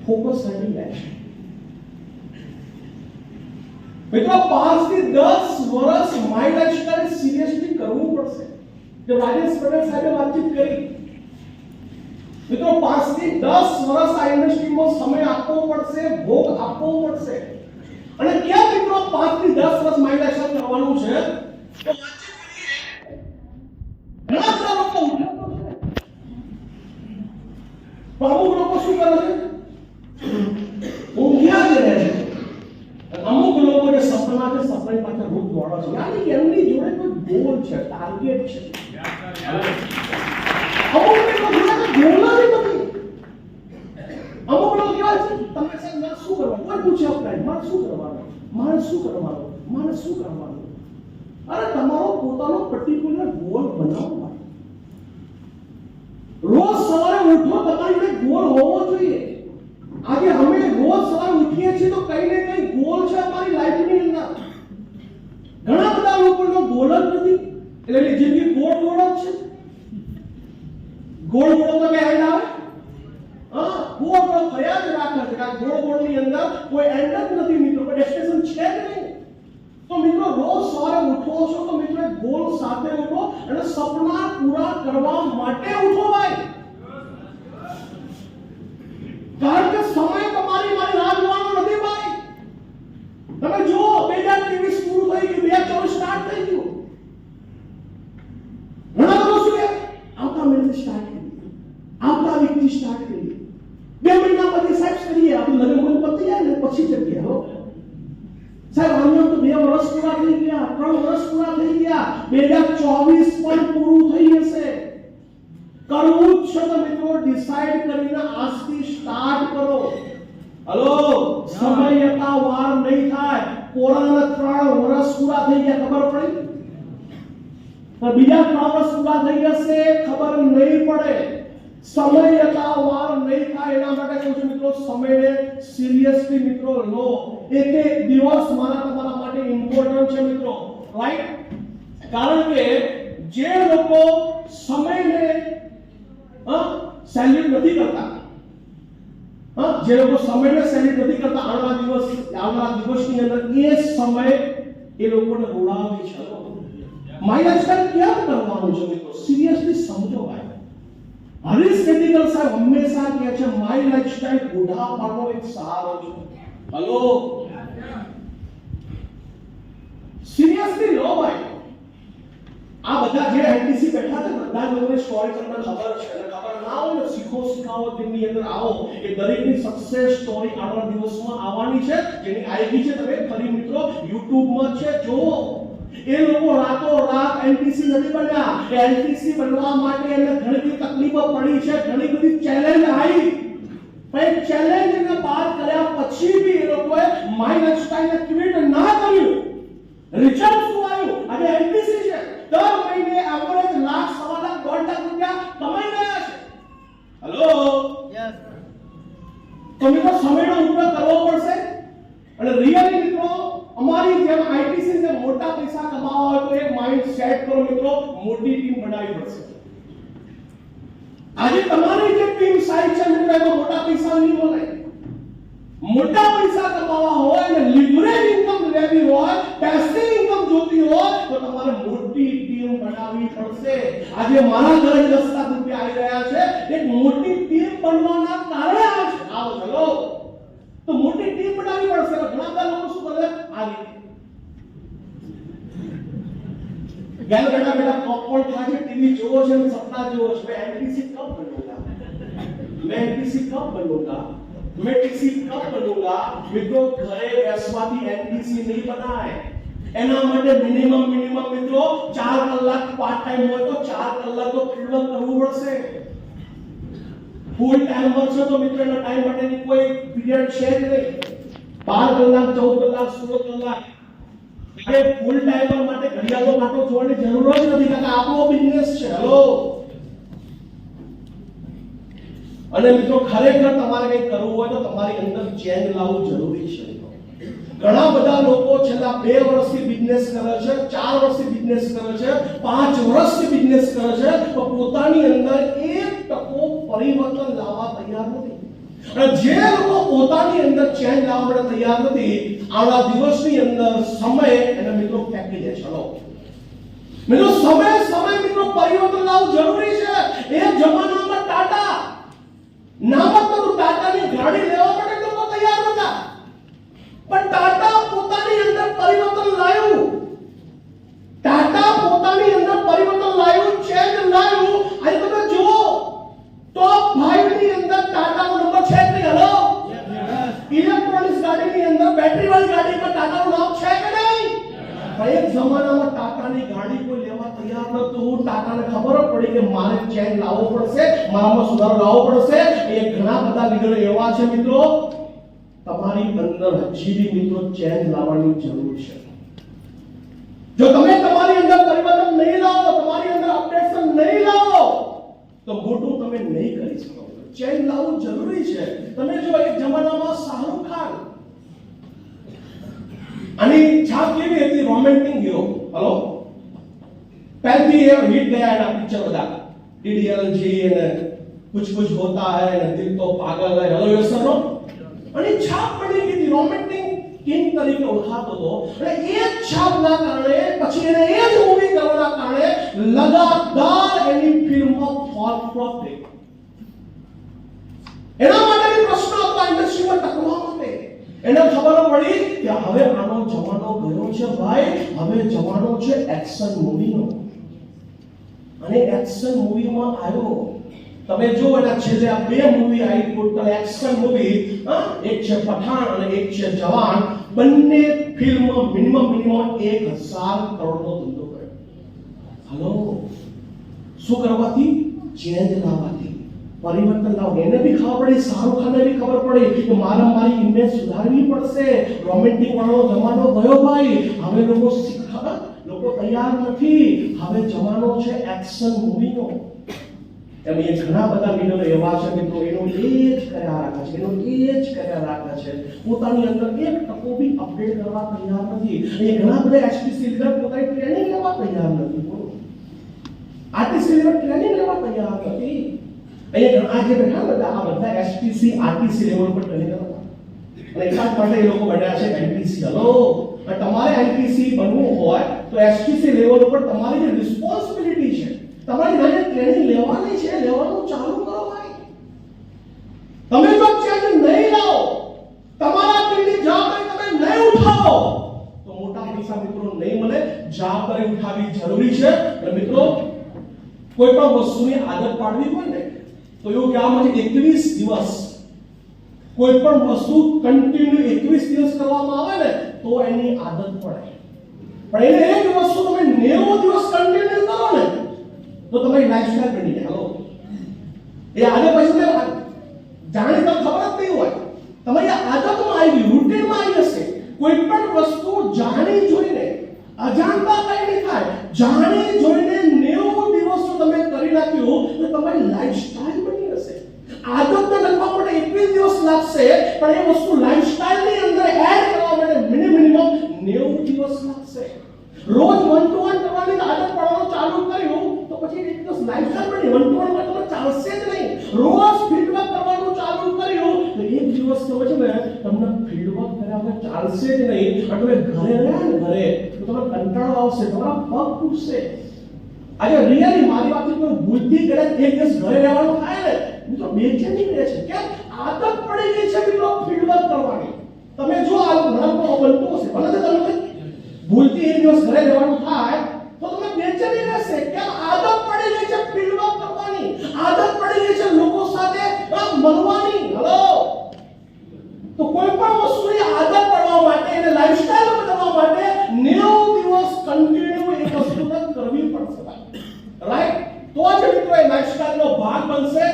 Focus setting action મિત્રો 5 થી 10 વર્ષ માય લાઈફસ્ટાઈલ સિરિયસલી કરવું પડશે। જો રાજેશ પટેલ સાહેબે વાતચીત કરી મિત્રો 5 થી 10 વર્ષ આ ઇન્ડસ્ટ્રીમાં સમય આપવો પડશે, ભોગ આપવો પડશે। અને ક્યાં મિત્રો 5 થી 10 વર્ષ માય લાઈફસ્ટાઈલ કરવાનું છે તો વાતચીત કરીએ। ઘણા બધા લોકો ઉઠાતો છે, અમુક લોકો શું કરે છે ઊંઘ્યા જ રહે છે। અમુક લોકો જે સપના છે સપના પાછળ રૂપ દોડે છે, યાની કે એમની જોડે કોઈ ગોલ છે, ટાર્ગેટ છે। અમુક લોકો જોડે ગોલ જ નથી। અમુક લોકો કેવા છે તમે સાહેબ મારે શું કરવાનું, કોઈ પૂછે આપણે મારે શું કરવાનું, મારે શું કરવાનું, મારે શું કરવાનું। અરે તમારો પોતાનો પર્ટિક્યુલર ગોલ બનાવો। રોજ સવારે ઉઠો તમારી પાસે ગોલ હોવો જોઈએ। આજે અમે રોજ સવારે ઉઠીએ છીએ તો કઈ ને કઈ ગોલ છે અમારી લાઈફની અંદર। ઘણા બધા લોકોનો ગોલ જ નથી, એટલે એની જિંદગી ગોળ જ છે। ગોળ તો કે એન્ડ આવે, હા ગોળ ફર્યા જ રાખે છે કે ગોળની અંદર કોઈ એન્ડ જ નથી મિત્રો, કોઈ ડેસ્ટિનેશન છે જ નહીં। તો મિત્રો રોજ સવારે ઉઠો છો તો મિત્રો ગોલ સાથે ઉઠો અને સપના પૂરા કરવા માટે ઉઠો ભાઈ। કારણ કે સમય તમારી મારી રાહ જોવાનો નથી ભાઈ। તમે જુઓ 2023 પૂરું થઈ ગયું, 2024 સ્ટાર્ટ થઈ ગયું। ઘણા લોકો શું કહે આવતા મહિને સ્ટાર્ટ કરીએ, આવતા વીકથી સ્ટાર્ટ કરીએ, 2 મહિના પછી સાહેબ કરીએ, આપણું લગ્ન પતી જાય ને પછી કરીએ। હો સાહેબ આમ તો 2 વર્ષ પૂરા થઈ ગયા, 3 વર્ષ પૂરા થઈ ગયા, 2024 પણ પૂરું થઈ જશે। કરવું જ છે તો મિત્રો ડિસાઈડ કરીને આજથી સ્ટાર્ટ કરો। હલો સમય જતા વાર નહીં થાય। કોરોના 3 વર્ષ પૂરા થઈ ગયા ખબર પડી, તો બીજા 3 વર્ષ પૂરા થઈ જશે ખબર નહીં પડે। સમય જતા વાર નહીં થાય એના માટે કહું છું મિત્રો સમયને સિરિયસલી મિત્રો લો। એક દિવસ મારા તમારા માટે ઇમ્પોર્ટન્ટ છે મિત્રો, રાઈટ? કારણ કે જે લોકો સમયને સેલ્યુટ નથી કરતા, જે લોકો સમયને સેલ્યુટ નથી કરતા આવનારા દિવસની અંદર એ સમય એ લોકોને રોડાવે છે। માય લાઈફસ્ટાઈલ કેમ કરવાનું છે મિત્રો સિરિયસલી સમજો ભાઈ। હરીશ કેદીકર સાહેબ હંમેશા કહે છે માય લાઈફસ્ટાઈલ બુઢાપાનો એક સહારો છે। હલો સિરિયસલી લો ભાઈ। આ બધા જે એનટીસી બેઠા છે બધા લોકોને સ્ટોરી તમને ખબર છે, અને ખબર ના હોય ને શીખો શીખાવો જેની અંદર આવો એ દરેકની સક્સેસ સ્ટોરી આવનારા દિવસમાં આવવાની છે, જેની આઈડી છે તમે ફરી મિત્રો YouTube માં છે જુઓ। એ લોકો રાતો રાત એનટીસી નથી બન્યા, એ એનટીસી બનવા માટે એમને ઘણી બધી તકલીફો પડી છે, ઘણી બધી ચેલેન્જ આવી, પણ ચેલેન્જને પાર કર્યા પછી બી એ લોકોએ માય લાઈફસ્ટાઈલને ક્વિટ ના કર્યું। રિઝલ્ટ શું આવ્યું? આજે એનટીસી છે, દર મહિને એવરેજ લાખ, સવા લાખ, 1.5 લાખ રૂપિયા કમાઈ રહ્યા છે। હેલો યસ, તો મિત્રો સમયનો ઉપયોગ કરવો પડશે। અને રિયલી મિત્રો અમારી જેમ આઈટીસી ને મોટા પૈસા કમાવા હોય તો એક માઇન્ડ સેટ કરો મિત્રો, મોટી ટીમ બનાવવી પડશે। આજે તમારી જે ટીમ સાઈઝ છે મિત્રો એમાં મોટા પૈસા નહીં મળે। મોટા પૈસા કમાવા હોય અને લિવરેજ ઇન્કમ લેવી હોય, પેસિવ ઇન્કમ જોતી હોય તો તમારે મોટી ટીમ બનાવવી પડશે। આજે મારા ઘરે 10 લાખ રૂપિયા આવી રહ્યા છે, એક મોટી ટીમ બનવાના કારણે આવે છે। આવો ચલો તો મોટી ટીમ બનાવવી પડશે। ઘણા બધા લોકો શું કરે આ રીતે ગેલ બેટા બેટા પોપકોર્ન ખાય છે, ટીવી જોવો છે અને સપના જોવો છે मैं एनटीसी कब बनूंगा, मैं एनटीसी कब बनूंगा, मैं टीसी कब बनूंगा। મિત્રો ઘરે બેસવાથી એનટીસી નહીં બનાય, એના માટે મિનિમમ મિત્રો 4 કલાક પાર્ટ ટાઈમ હોય તો 4 કલાક તો ફિલ્ડ કરવું પડશે। ફૂલ ટાઈમર છે તો મિત્રો એના ટાઈમ માટેની કોઈ પીરિયડ છે જ નહીં। 12 કલાક 14 કલાક 16 કલાક અરે ફૂલ ટાઈમર માટે ઘડિયાળો કાંટો જોવાની જરૂર જ નથી, કારણ કે આપણો બિઝનેસ છે। હેલો અને મિત્રો ખરેખર તમારે કંઈ કરવું હોય તો તમારી અંદર ચેન્જ લાવવું જરૂરી છે। ઘણા બધા લોકો છેલ્લા 2 વર્ષથી બિઝનેસ કરે છે, 4 વર્ષથી બિઝનેસ કરે છે, 5 વર્ષથી બિઝનેસ કરે છે, તો પોતાની અંદર એક ટકો પરિવર્તન લાવવા તૈયાર નથી. અને જે લોકો પોતાની અંદર ચેન્જ લાવવા માટે તૈયાર નથી, આવના દિવસની અંદર સમય એને મિત્રો ફેંકી દે. ચલો મિત્રો, સમય મિત્રો પરિવર્તન લાવવું જરૂરી છે. એ જમાનામાં ટાટા નામ હતું, ટાટાની ગાડી લેવા માટે લોકો તૈયાર નહોતા, પણ ટાટા પોતાની અંદર પરિવર્તન લાવ્યું. ટાટા પોતાની અંદર પરિવર્તન લાવ્યું, ચેન્જ લાવ્યું. આજે તમે જુઓ ટોપ 5 ની અંદર ટાટાનો નંબર છે કે નહીં? હલો, ઇલેક્ટ્રોનિક્સ ગાડીની અંદર બેટરી વાળી ગાડીમાં ટાટાનું નામ છે કે નહીં? એક જમાનામાં ટાટાની ગાડી કોઈ લેવા તૈયાર નહોતું. ટાટાને ખબર પડી કે મારે ચેન્જ લાવવો પડશે, મારામાં સુધારો લાવવો પડશે. એ ઘણા બધા લીડરો એવા છે મિત્રો, તમારી અંદર હજી મિત્રો ચેન્જ લાવવાની જરૂર છે. જો તમે તમારી અંદર પરિવર્તન નહીં લાવો, તમારી અંદર અપડેશન નહીં લાવો, તો મોટું તમે નહીં કરી શકો. ચેન્જ લાવવું જરૂરી છે. તમે જો એક જમાનામાં શાહરુખ ખાન આની છાપ કેવી હતી? Romantic hero. હલો, પહેલથી એ હિટ ગયા એના પિક્ચર બધા, DDLJ અને कुछ कुछ होता है ને દિલ તો પાગલ હે. હલો યસનો, અને છાપ પડી ગઈ હતી. રોમેન્ટિક કિંગ તરીકે ઓળખાતો હતો. અને એ છાપના કારણે પછી એને એ જ મૂવી કરવાના કારણે લગાતાર એની ફિલ્મો ફ્લોપ થઈ. એના માટેની પ્રશ્ન હતા ઇન્ડસ્ટ્રીમાં ટકવા માટે. એને ખબર પડી કે હવે આનો જમાનો ગયો છે ભાઈ, હવે જમાનો છે એક્શન મૂવીનો. અને એક્શન મૂવીમાં આવ્યો. તમે જો એના છેલ્લે આ બે મૂવી આવી, ટોટલ એક્શન મૂવી, એક છે પઠાણ અને એક છે જવાન. બંને ફિલ્મ મિનિમમ 1000 કરોડનો ધંધો કર્યો. હલો, શું કરવાથી? ચેન્જ લાવવાથી, પરિવર્તન લાવ. એને બી ખબર પડી, શાહરુખ ખાનને બી ખબર પડી કે મારી ઇમેજ સુધારવી પડશે. રોમેન્ટિક વાળો જમાનો ગયો ભાઈ, હવે લોકો તૈયાર નથી. હવે જમાનો છે એક્શન મૂવીનો. એમ એ ઘણા બધા લીડરો એવા છે મિત્રો, એનો એ જ કર્યા રાખે છે, પોતાની અંદર એક ટકો બી અપડેટ કરવા તૈયાર નથી. એ ઘણા બધા એચપીસી લીડર પોતાની ટ્રેનિંગ લેવા તૈયાર નથી, આરટીસી લેવલ ટ્રેનિંગ લેવા તૈયાર નથી. અહીંયા ઘણા જે બેઠા બધા આ બધા એચપીસી આરટીસી લેવલ પર ટ્રેનિંગ લેવા, અને એટલા માટે એ લોકો બન્યા છે એનટીસી. હલો, અને તમારે એનટીસી બનવું હોય તો એચપીસી લેવલ ઉપર તમારી જે રિસ્પોન્સિબિલિટી છે, તમારી નાની ટ્રેનિંગ લેવાની છે, લેવાનું ચાલુ કરો ભાઈ. તમે જો ચેન્જ નહીં લાવો, તમારા ટીમની જવાબદારી તમે નહીં ઉઠાવો, તો મોટા પૈસા મિત્રો નહીં મળે. જવાબદારી ઉઠાવવી જરૂરી છે. અને મિત્રો, કોઈ પણ વસ્તુની આદત પાડવી હોય ને, તો એવું કહેવામાં આવે 21 દિવસ કોઈ પણ વસ્તુ કન્ટિન્યુ 21 દિવસ કરવામાં આવે ને તો એની આદત પડે. પણ એને એક વસ્તુ તમે 90 દિવસ કન્ટિન્યુ કરો ને તો તમારી લાઈફસ્ટાઈલ બની જાય. હલો, એ આદત પછી જાણી તો ખબર જ નહીં હોય, તમારી આદતમાં આવી, રૂટીનમાં આવી હશે. કોઈ પણ વસ્તુ જાણી જોઈને, અજાણતા કઈ નહીં થાય, જાણી જોઈને 90 દિવસ તમે કરી નાખ્યું તો તમારી લાઈફસ્ટાઈલ બની હશે. આદતને લખવા માટે 21 દિવસ લાગશે, પણ એ વસ્તુ લાઈફસ્ટાઈલની અંદર એડ કરવા માટે મિનિમમ 90 દિવસ લાગશે. રોજ 1 to 1 કરવાની આદત પાડવાનું ચાલુ કર્યું તો પછી એક દિવસ લાઈફસ્ટાઈલ બની. 1 to 1 માં ચાલશે જ નહીં. રોજ ફીડબેક કરવાનું ચાલુ કર્યું તો એક દિવસ તો છે ને તમને ફીડબેક કર્યા વગર ચાલશે જ નહીં. અને તમે ઘરે રહ્યા ને ઘરે તો તમને કંટાળો આવશે, તમારા પગ તૂટશે. આજે રિયલી મારી વાતથી કોઈ ભૂલથી કરે એક દિવસ ઘરે રહેવાનું થાય ને મિત્રો બેચેની રહે છે. કેમ? આદત પડી ગઈ છે મિત્રો ફીડબેક કરવાની. તમે જો આ ઘણા બનતું હશે, ભલે તમે ભૂલથી એક દિવસ ઘરે રહેવાનું થાય તો તમે બેચેની રહેશે. કેમ? આદત પડી ગઈ છે ફીડબેક કરવાની, આદત પડી ગઈ છે લોકો સાથે મળવાની. હલો, તો કોઈ પણ વસ્તુની આદત પડવા માટે અને લાઈફસ્ટાઈલ બદલવા માટે 90 દિવસ કન્ટિન્યુ એક વસ્તુ કરવી પડશે, રાઈટ? તો જ મિત્રો એ લાઈફસ્ટાઈલનો ભાગ બનશે.